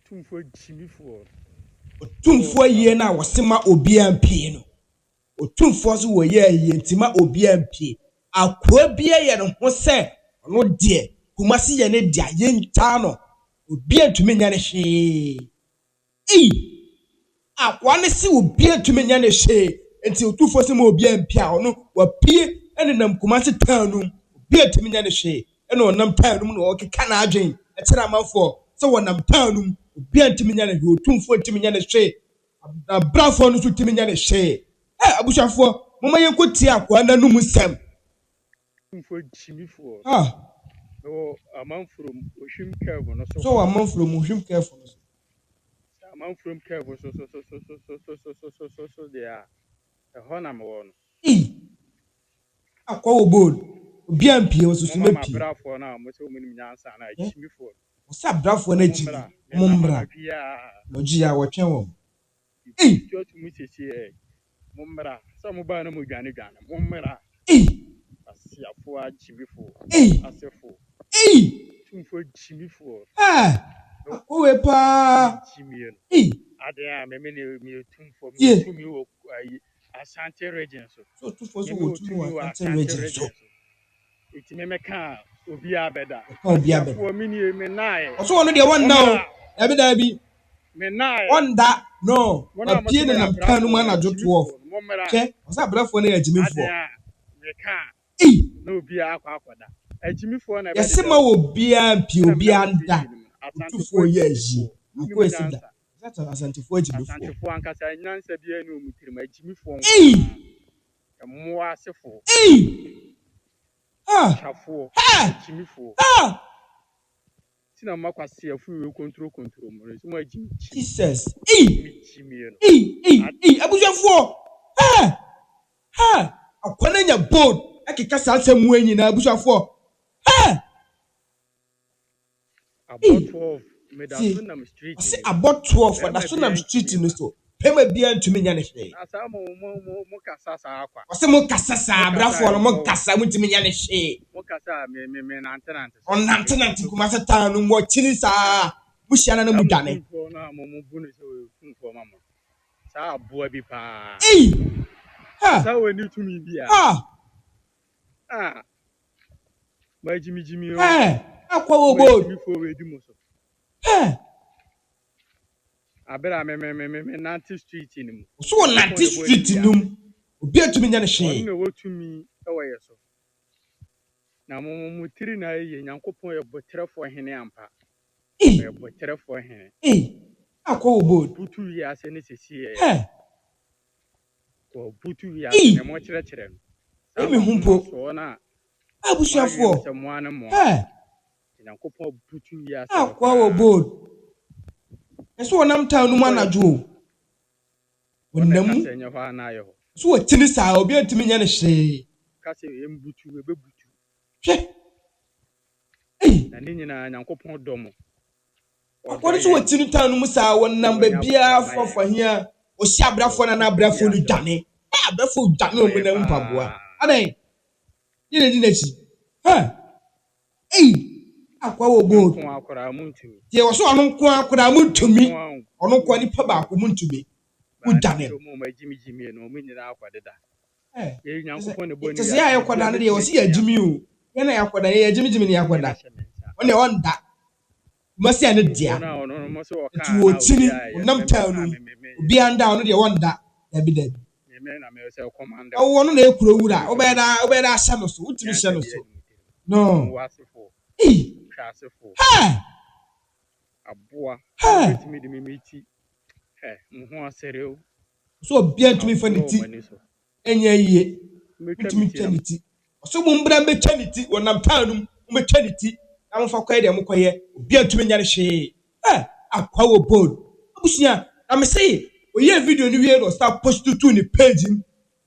Otumfo Jimifo. Otumfo ye na wasema obi ampie no. Otumfo so wo ye yentima obi ampie. Akwa bia ye no ho se ono de kumasi ye ne dia ye nta no. Obi antumi nya ne hwe. Akwa ne si obi antumi nya ne hwe. Enti otumfo se ma obi ampie a ono wapie ene nam kumasi tanum. Obi antumi nya ne hwe. Ene onam tanum no okeka na adwen. E kira amanfo se wonam tanum. Obi antumi nya ne hwe. Otumfo antumi nya ne hwe. Brafo no so timi nya ne hwe. Abushafo mama yenkotie akwa na num nsem. Otumfo Jimifo. No, a man from Oshim Kevo. So a man from Oshim Kevo. A man from Kevo. So they are a honam one. Akwa obod. Obi ampie was so me pie. Brafo na mo so many nyansa na Jimifo. Osa brafo na ji. Mumbra. Logi ya wotwe wom. To me say mumbra. Some ba na mo dwane mumbra. Asiafo a Jimifo. Asefo. Otumfo Jimifo. Owe pa. Jimien. Ade me otumfo me tumi wo Asante region so. So otumfo so wo tumi wo Asante region so. Iti me ka obi abeda. Obi abeda. Fo me ni me nae. So ono de won now. Abeda bi. Me nae. On that no. Apie ne nam kan no na jo 12. Che, osa brafo na Jimifo. Me ka. No obi akwakwada. Jimifo na yesi ma obi ampie obi anda. Otumfo ye aji. Akwa esida. Zata Asantefo Jimifo. Asantefo ankasa nyansa bia na omutirim Jimifo. Mo asefo. Chafo. Jimifo. Tina makwase afu we control mo. So ma Jimifo. Jesus. Jimie no. Abushafo. Akwana nya bold. Akika sa asemu anyi na abushafo. About 12 Medasunam Street. I say about 12 for Medasunam Street no so. Pema bia ntumi nya ne hwe. Asa mo kasa sa akwa. I say mo kasa sa brafo no mo kasa mo ntumi nya ne hwe. Mo kasa me nante. On nante kuma sa tan no mo chini sa. Mo hia na mo dwane. Na mo bu ne so funfo mama. Sa aboa bi pa. Sa woni tumi bia. Ma Jimmy o. Akwa obod. Before we do so. Abera me Nanti Street in. So Nanti Street num. Obi atumi nya ne hwe. No wotumi e wo yeso. Na mo tiri na ye Nyankopon ye botrefo hene ampa. Ye botrefo hene. Akwa obod. Butu ya ase ne sesi ye. Ko butu ya ne mo kire. Emi humpo. So na abushafo. Nyankopon butu ya ase. Akwa obod. Eso wonam town mu anajo. Wonam. So watini sa obi antimi nya ne hwe. Kase embutu ebebutu. Hwe. Na ni nyina Nyankopon domo. Akwa so watini town mu sa wonam ba bia fofo hia. O si abrafo na abrafo lu dwane. Abrafo dwane o mu na mpaboa. Adan. Yene di nachi. Akwa obod. Ye wo so ono nko akora muntumi. Ono nko nipa ba ko muntumi. Udane. Jimmy no me nyina akwadeda. Ye Nyankopon ne boni. Tese ya yakwada ne de wo si ya Jimmy o. Ye na yakwada ye Jimmy ne yakwada. One onda. Masi ane dia. Tu wo chini unam town no. Obi anda ono de onda. Dabi. Na me say commander. Ono na ekuro wura. Obeda asha no so. Utimi sha no so. No. Asefo. Aboa. Utimi de meti. Nho asereo. So obi antumi fa ne ti. Enya yie. Utimi twa ne ti. So mo mbra me twa ne ti wonam town mo twa ne ti. Na mo fa kwae de mo koye. Obi antumi nya ne hwe. Akwa wo bold. Abusia, na me say oye video ni wie no start post to ni page.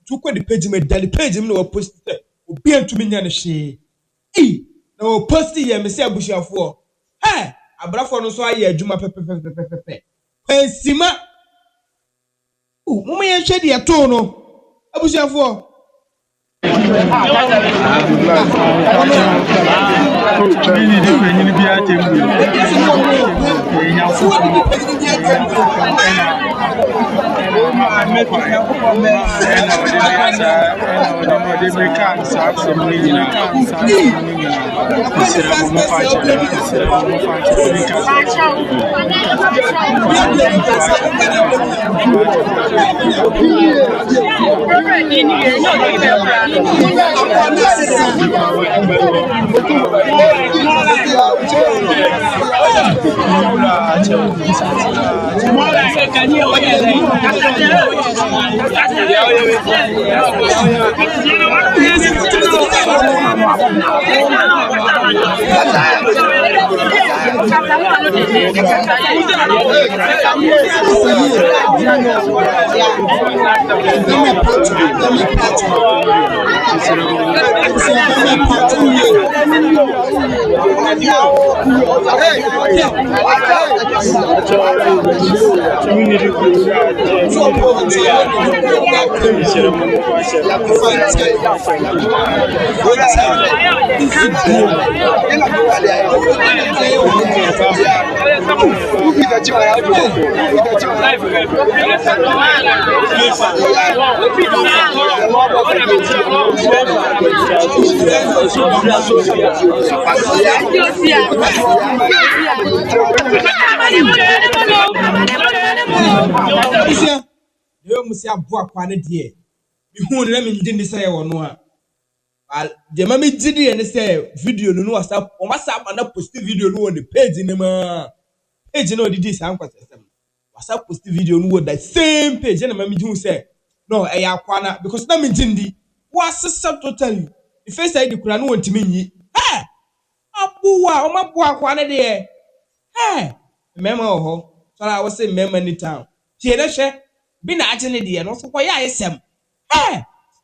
Tu kwa the page me daily page me no post. Obi antumi nya ne hwe. Na o post here me say abusiafo. Abrafo no so aye adwuma pepepepepepe. Pensima. Mo ye hwe de to no. Abusiafo. Yo musi aboa kwa ne de mihu ne me ndi say wo no a de ma me gidi ne say video no WhatsApp o WhatsApp na post video no on the page ne ma page no didi san kwasem WhatsApp post video no that same page na ma me hu say no e ya kwa na because na me gindi wasesa totally the face ID kura no wantimi nyi eh abuwa o ma boa kwa ne de eh mema ho so I was say mema ni town tie na hwe bi na age ne de no so kwa ya esem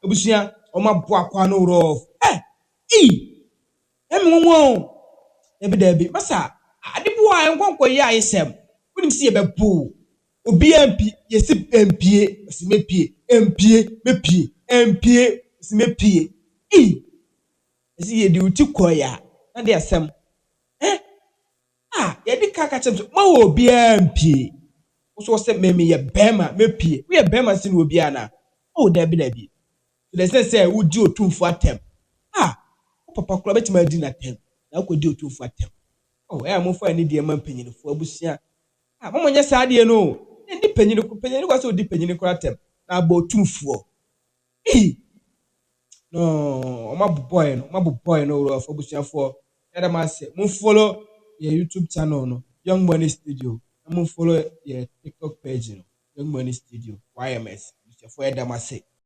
obusia o ma boa kwa no rof emi won ebi da bi masa ade boa enkonko ya esem wonim si ye bebu obi ampi yesi empie si mepie empie mepie empie si mepie esi ye di uti koya na de esem ye di kaka chem ma obi ampi so se meme ye bema mepie we ye bema sin obi ana da bi they say wo di otumfo atem papa kura betima di na tem na ko di otumfo atem mo fa ni de man panyinfo abusia mo nya sa de no ndi panyini kwa so di panyini kura atem na agba otumfo no ma boy no ro afo abusia fo ya ma say mo follow your YouTube channel no Young Money Studio mo follow your TikTok page no Young Money Studio YMS for ya ma say